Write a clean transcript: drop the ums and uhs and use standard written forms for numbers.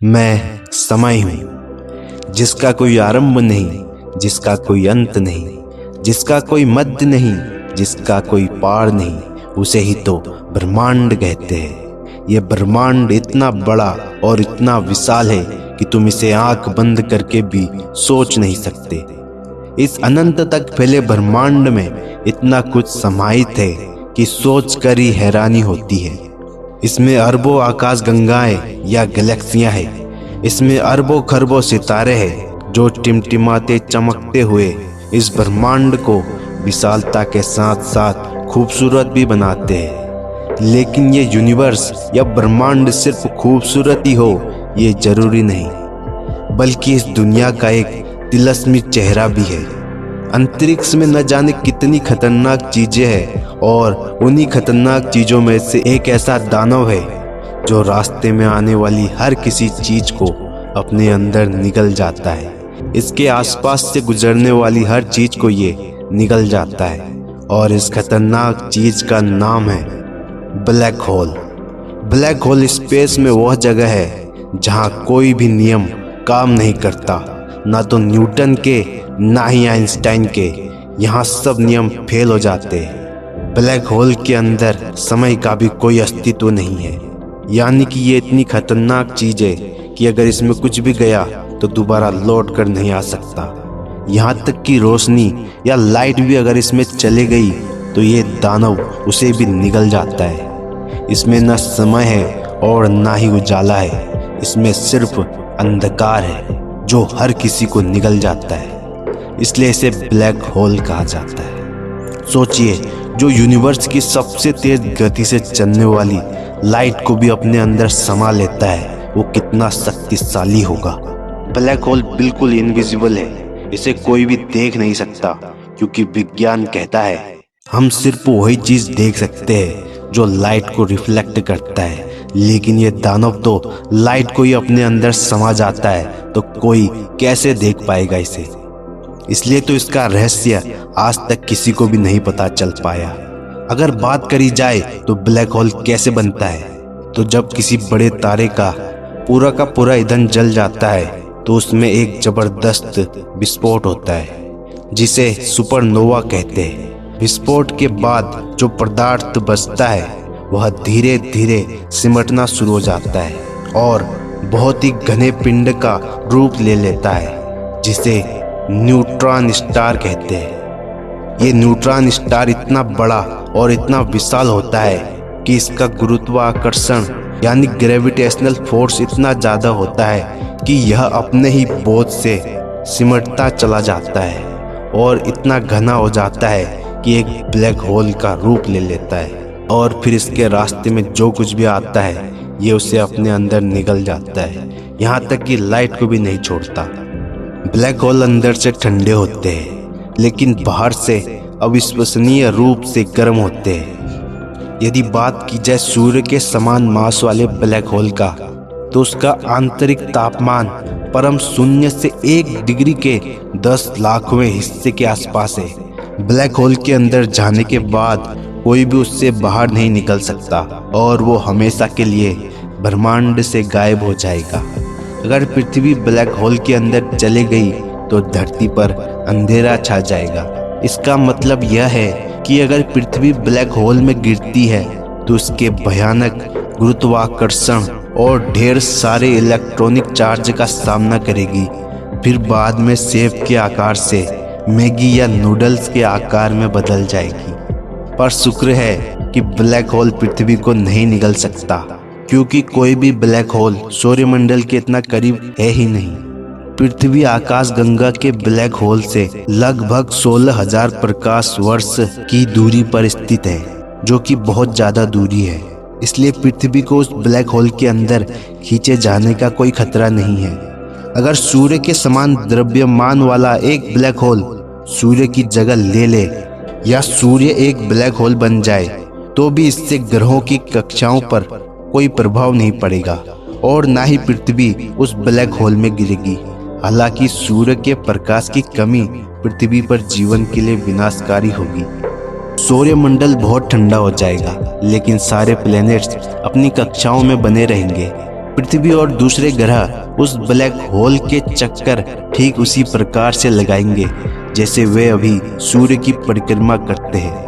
मैं समय हूँ, जिसका कोई आरंभ नहीं, जिसका कोई अंत नहीं, जिसका कोई मध्य नहीं, जिसका कोई पार नहीं, उसे ही तो ब्रह्मांड कहते हैं। ये ब्रह्मांड इतना बड़ा और इतना विशाल है कि तुम इसे आंख बंद करके भी सोच नहीं सकते। इस अनंत तक फैले ब्रह्मांड में इतना कुछ समाहित है कि सोच कर ही हैरानी होती है। इसमें अरबों आकाश गंगाएं या गैलेक्सियां हैं। इसमें अरबों खरबों सितारे हैं जो टिमटिमाते चमकते हुए इस ब्रह्मांड को विशालता के साथ साथ खूबसूरत भी बनाते हैं। लेकिन ये यूनिवर्स या ब्रह्मांड सिर्फ खूबसूरत ही हो ये जरूरी नहीं, बल्कि इस दुनिया का एक तिलस्मी चेहरा भी है। अंतरिक्ष में न जाने कितनी खतरनाक चीजें हैं और उन्हीं खतरनाक चीजों में से एक ऐसा दानव है जो रास्ते में आने वाली हर किसी चीज को अपने अंदर निगल जाता है। इसके आसपास से गुजरने वाली हर चीज को ये निगल जाता है और इस खतरनाक चीज का नाम है black hole. Black hole space में वह जगह है जहां कोई भी नियम काम नहीं करता, ना तो न्यूटन के ना ही आइंस्टाइन के। यहाँ सब नियम फेल हो जाते हैं। ब्लैक होल के अंदर समय का भी कोई अस्तित्व नहीं है, यानी कि ये इतनी खतरनाक चीज है कि अगर इसमें कुछ भी गया तो दोबारा लौट कर नहीं आ सकता। यहाँ तक कि रोशनी या लाइट भी अगर इसमें चले गई तो ये दानव उसे भी निगल जाता है। इसमें न समय है और ना ही उजाला है, इसमें सिर्फ अंधकार है जो हर किसी को निगल जाता है। इसलिए इसे ब्लैक होल कहा जाता है। सोचिए, जो यूनिवर्स की सबसे तेज गति से चलने वाली लाइट को भी अपने अंदर समा लेता है, वो कितना शक्तिशाली होगा। ब्लैक होल बिल्कुल इनविजिबल है, इसे कोई भी देख नहीं सकता, क्योंकि विज्ञान कहता है हम सिर्फ वही चीज देख सकते हैं जो लाइट को रिफ्लेक्ट करता है। लेकिन ये दानव तो लाइट को ही अपने अंदर समा जाता है, तो कोई कैसे देख पाएगा इसे। इसलिए तो इसका रहस्य आज तक किसी को भी नहीं पता चल पाया। अगर बात करी जाए तो ब्लैक होल कैसे बनता है, तो जब किसी बड़े तारे का पूरा ईंधन जल जाता है तो उसमें एक जबरदस्त विस्फोट होता है जिसे सुपरनोवा कहते हैं। विस्फोट के बाद जो पदार्थ बचता है वह धीरे धीरे सिमटना शुरू हो जाता है और बहुत ही घने पिंड का रूप ले लेता है, जिसे न्यूट्रॉन स्टार कहते हैं। ये न्यूट्रॉन स्टार इतना बड़ा और इतना विशाल होता है कि इसका गुरुत्वाकर्षण यानी ग्रेविटेशनल फोर्स इतना ज़्यादा होता है कि यह अपने ही बोझ से सिमटता चला जाता है और इतना घना हो जाता है कि एक ब्लैक होल का रूप ले लेता है। और फिर इसके रास्ते में जो कुछ भी आता है ये उसे अपने अंदर निगल जाता है, यहाँ तक कि लाइट को भी नहीं छोड़ता। ब्लैक होल अंदर से ठंडे होते हैं लेकिन बाहर से अविश्वसनीय रूप से गर्म होते हैं। यदि बात की जाए सूर्य के समान मास वाले ब्लैक होल का, तो उसका आंतरिक तापमान परम शून्य से 1 डिग्री के 10 लाखवें हिस्से के आसपास है। ब्लैक होल के अंदर जाने के बाद कोई भी उससे बाहर नहीं निकल सकता और वो हमेशा के लिए ब्रह्मांड से गायब हो जाएगा। अगर पृथ्वी ब्लैक होल के अंदर चले गई तो धरती पर अंधेरा छा जाएगा। इसका मतलब यह है कि अगर पृथ्वी ब्लैक होल में गिरती है तो उसके भयानक गुरुत्वाकर्षण और ढेर सारे इलेक्ट्रॉनिक चार्ज का सामना करेगी, फिर बाद में सेब के आकार से मैगी या नूडल्स के आकार में बदल जाएगी। पर शुक्र है कि ब्लैक होल पृथ्वी को नहीं निगल सकता, क्योंकि कोई भी ब्लैक होल सौरमंडल के इतना करीब है ही नहीं। पृथ्वी आकाश गंगा के ब्लैक होल से लगभग 16,000 प्रकाश वर्ष की दूरी पर स्थित है, जो कि बहुत ज्यादा दूरी है। इसलिए पृथ्वी को उस ब्लैक होल के अंदर खींचे जाने का कोई खतरा नहीं है। अगर सूर्य के समान द्रव्यमान वाला एक ब्लैक होल सूर्य की जगह ले ले या सूर्य एक ब्लैक होल बन जाए तो भी इससे ग्रहों की कक्षाओं पर कोई प्रभाव नहीं पड़ेगा और ना ही पृथ्वी उस ब्लैक होल में गिरेगी। हालांकि सूर्य के प्रकाश की कमी पृथ्वी पर जीवन के लिए विनाशकारी होगी। सौरमंडल बहुत ठंडा हो जाएगा, लेकिन सारे प्लैनेट्स अपनी कक्षाओं में बने रहेंगे। पृथ्वी और दूसरे ग्रह उस ब्लैक होल के चक्कर ठीक उसी प्रकार से लगाएंगे जैसे वे अभी सूर्य की परिक्रमा करते हैं।